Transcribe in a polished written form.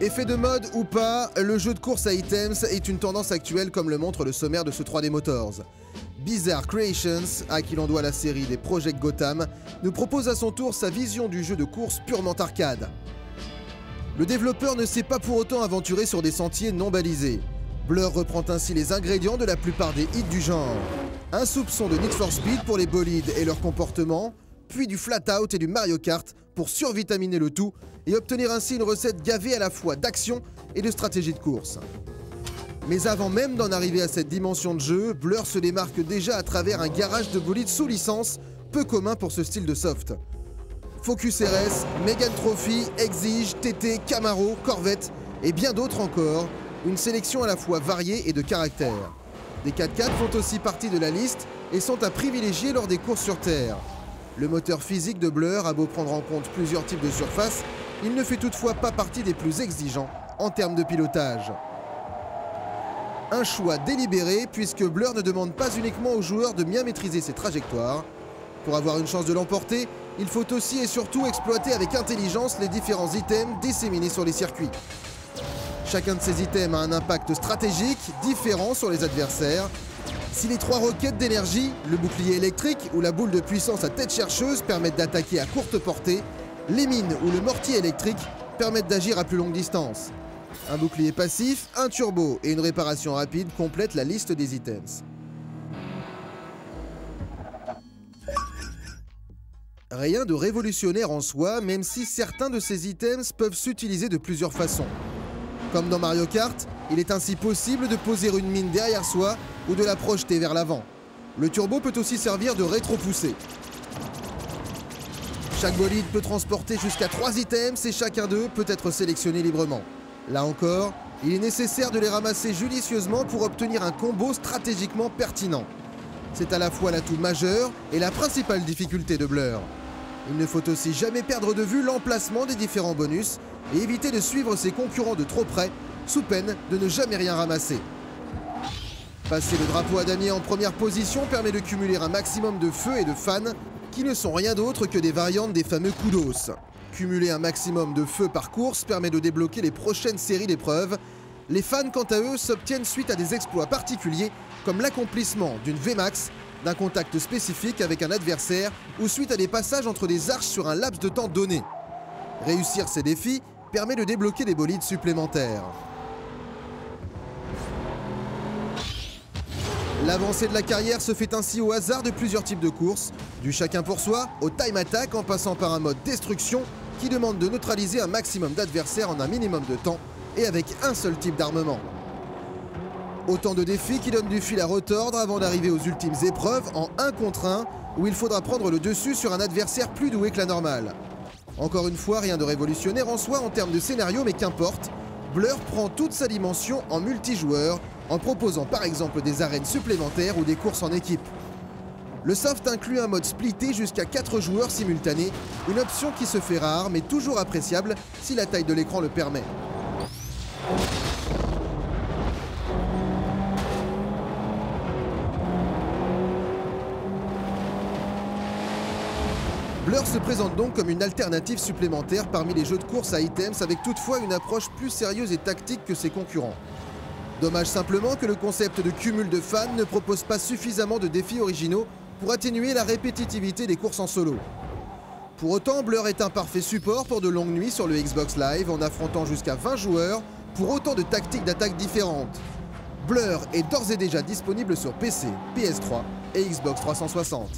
Effet de mode ou pas, le jeu de course à items est une tendance actuelle comme le montre le sommaire de ce 3D Motors. Bizarre Creations, à qui l'on doit la série des Project Gotham, nous propose à son tour sa vision du jeu de course purement arcade. Le développeur ne s'est pas pour autant aventuré sur des sentiers non balisés. Blur reprend ainsi les ingrédients de la plupart des hits du genre. Un soupçon de Need for Speed pour les bolides et leur comportement, puis du Flat Out et du Mario Kart pour survitaminer le tout et obtenir ainsi une recette gavée à la fois d'action et de stratégie de course. Mais avant même d'en arriver à cette dimension de jeu, Blur se démarque déjà à travers un garage de bolides sous licence, peu commun pour ce style de soft. Focus RS, Megane Trophy, Exige, TT, Camaro, Corvette et bien d'autres encore, une sélection à la fois variée et de caractère. Des 4x4 font aussi partie de la liste et sont à privilégier lors des courses sur terre. Le moteur physique de Blur a beau prendre en compte plusieurs types de surfaces, il ne fait toutefois pas partie des plus exigeants en termes de pilotage. Un choix délibéré puisque Blur ne demande pas uniquement aux joueurs de bien maîtriser ses trajectoires. Pour avoir une chance de l'emporter, il faut aussi et surtout exploiter avec intelligence les différents items disséminés sur les circuits. Chacun de ces items a un impact stratégique différent sur les adversaires. Si les 3 roquettes d'énergie, le bouclier électrique ou la boule de puissance à tête chercheuse permettent d'attaquer à courte portée, les mines ou le mortier électrique permettent d'agir à plus longue distance. Un bouclier passif, un turbo et une réparation rapide complètent la liste des items. Rien de révolutionnaire en soi, même si certains de ces items peuvent s'utiliser de plusieurs façons. Comme dans Mario Kart, il est ainsi possible de poser une mine derrière soi ou de la projeter vers l'avant. Le turbo peut aussi servir de rétro-poussée. Chaque bolide peut transporter jusqu'à 3 items et chacun d'eux peut être sélectionné librement. Là encore, il est nécessaire de les ramasser judicieusement pour obtenir un combo stratégiquement pertinent. C'est à la fois l'atout majeur et la principale difficulté de Blur. Il ne faut aussi jamais perdre de vue l'emplacement des différents bonus et éviter de suivre ses concurrents de trop près, sous peine de ne jamais rien ramasser. Passer le drapeau à damier en première position permet de cumuler un maximum de feu et de fans, qui ne sont rien d'autre que des variantes des fameux kudos. Cumuler un maximum de feu par course permet de débloquer les prochaines séries d'épreuves. Les fans, quant à eux, s'obtiennent suite à des exploits particuliers, comme l'accomplissement d'une VMAX, d'un contact spécifique avec un adversaire ou suite à des passages entre des arches sur un laps de temps donné. Réussir ces défis permet de débloquer des bolides supplémentaires. L'avancée de la carrière se fait ainsi au hasard de plusieurs types de courses, du chacun pour soi au time attack en passant par un mode destruction qui demande de neutraliser un maximum d'adversaires en un minimum de temps et avec un seul type d'armement. Autant de défis qui donnent du fil à retordre avant d'arriver aux ultimes épreuves en 1 contre 1 où il faudra prendre le dessus sur un adversaire plus doué que la normale. Encore une fois, rien de révolutionnaire en soi en termes de scénario, mais qu'importe, Blur prend toute sa dimension en multijoueur en proposant par exemple des arènes supplémentaires ou des courses en équipe. Le soft inclut un mode splitté jusqu'à 4 joueurs simultanés, une option qui se fait rare mais toujours appréciable si la taille de l'écran le permet. Blur se présente donc comme une alternative supplémentaire parmi les jeux de course à items avec toutefois une approche plus sérieuse et tactique que ses concurrents. Dommage simplement que le concept de cumul de fans ne propose pas suffisamment de défis originaux pour atténuer la répétitivité des courses en solo. Pour autant, Blur est un parfait support pour de longues nuits sur le Xbox Live en affrontant jusqu'à 20 joueurs pour autant de tactiques d'attaque différentes. Blur est d'ores et déjà disponible sur PC, PS3 et Xbox 360.